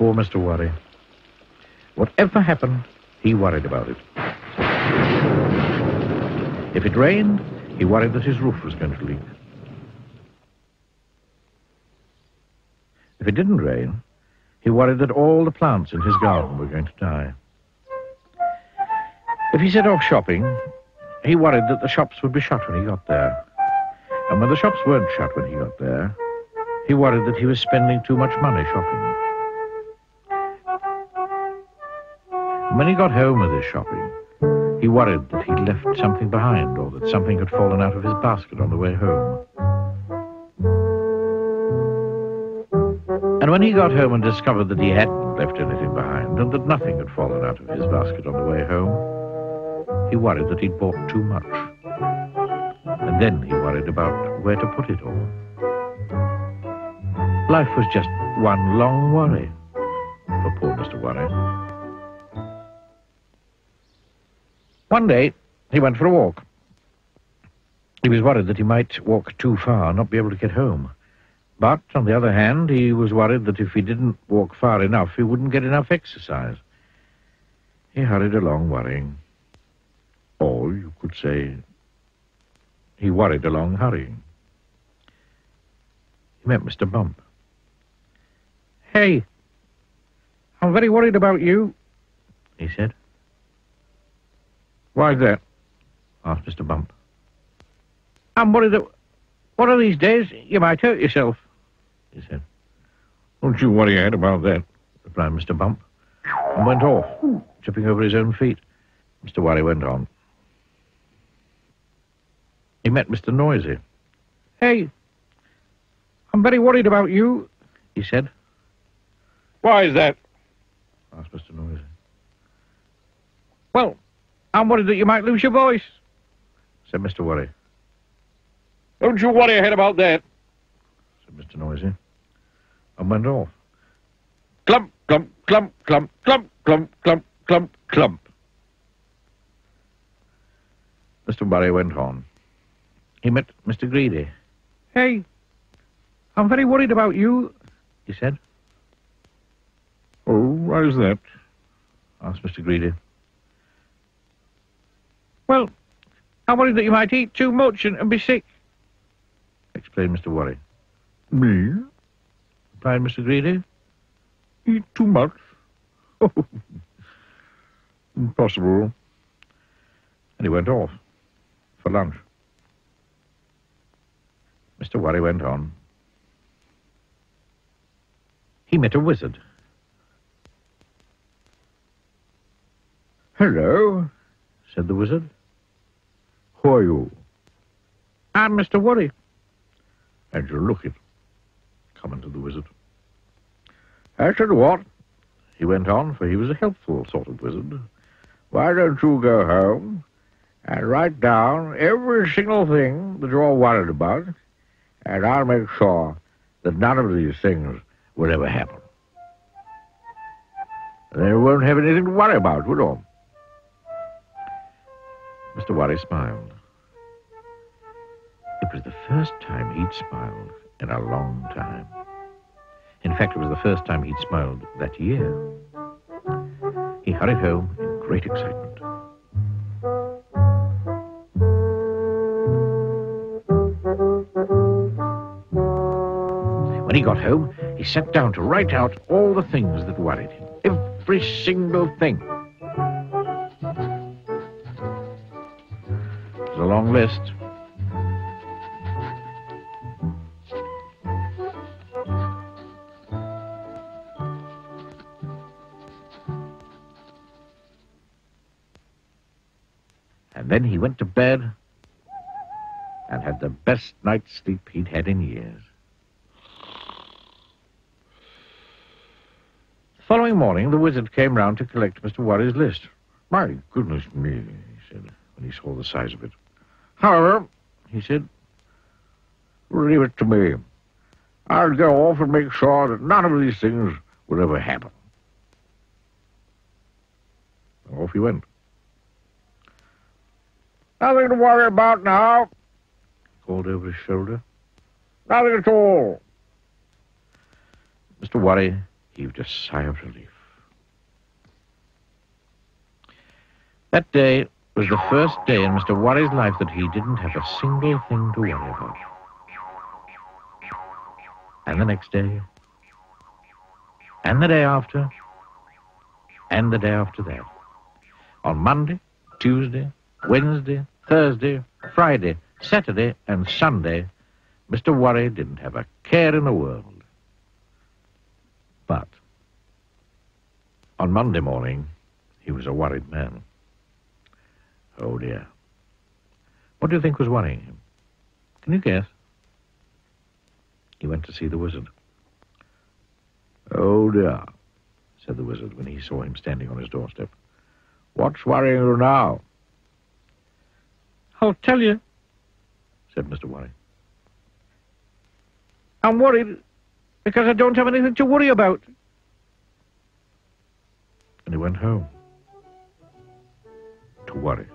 Poor Mr. Worry. Whatever happened, he worried about it. If it rained, he worried that his roof was going to leak. If it didn't rain, he worried that all the plants in his garden were going to die. If he set off shopping, he worried that the shops would be shut when he got there. And when the shops weren't shut when he got there, he worried that he was spending too much money shopping. And when he got home with his shopping, he worried that he'd left something behind or that something had fallen out of his basket on the way home. And when he got home and discovered that he hadn't left anything behind and that nothing had fallen out of his basket on the way home, he worried that he'd bought too much. And then he worried about where to put it all. Life was just one long worry for poor Mr. Worry. One day, he went for a walk. He was worried that he might walk too far and not be able to get home. But, on the other hand, he was worried that if he didn't walk far enough, he wouldn't get enough exercise. He hurried along worrying. Or, you could say, he worried along hurrying. He met Mr. Bump. "Hey, I'm very worried about you," he said. "Why's that?" asked Mr. Bump. "I'm worried that one of these days you might hurt yourself," he said. "Don't you worry your head about that," replied Mr. Bump, and went off, tripping over his own feet. Mr. Worry went on. He met Mr. Noisy. "Hey, I'm very worried about you," he said. "Why is that?" asked Mr. Noisy. "Well, I'm worried that you might lose your voice," said Mr. Worry. "Don't you worry your head about that," said Mr. Noisy, and went off. Clump, clump, clump, clump, clump, clump, clump, clump, clump. Mr. Worry went on. He met Mr. Greedy. "Hey, I'm very worried about you," he said. "Oh, why is that?" asked Mr. Greedy. "Well, I'm worried that you might eat too much and be sick," explained Mr. Worry. "Me?" replied Mr. Greedy. "Eat too much? Oh, impossible." And he went off for lunch. Mr. Worry went on. He met a wizard. "Hello," said the wizard. "Who are you?" "I'm Mr. Worry." "And you look it," commented the wizard. "I tell you what," he went on, for he was a helpful sort of wizard. "Why don't you go home and write down every single thing that you're worried about, and I'll make sure that none of these things will ever happen. And then you won't have anything to worry about, will you?" Mr. Worry smiled. It was the first time he'd smiled in a long time. In fact, it was the first time he'd smiled that year. He hurried home in great excitement. When he got home, he sat down to write out all the things that worried him. Every single thing. It was a long list. And then he went to bed and had the best night's sleep he'd had in years. The following morning, the wizard came round to collect Mr. Worry's list. "My goodness me," he said, when he saw the size of it. "However," he said, "leave it to me. I'll go off and make sure that none of these things will ever happen." And off he went. "Nothing to worry about now," he called over his shoulder. "Nothing at all." Mr. Worry heaved a sigh of relief. That day was the first day in Mr. Worry's life that he didn't have a single thing to worry about. And the next day, and the day after, and the day after that. On Monday, Tuesday, Wednesday, Thursday, Friday, Saturday, and Sunday, Mr. Worry didn't have a care in the world. But on Monday morning, he was a worried man. Oh, dear. What do you think was worrying him? Can you guess? He went to see the wizard. Oh, dear, said the wizard when he saw him standing on his doorstep. What's worrying you now? I'll tell you, said Mr. Worry. I'm worried because I don't have anything to worry about. And he went home to worry.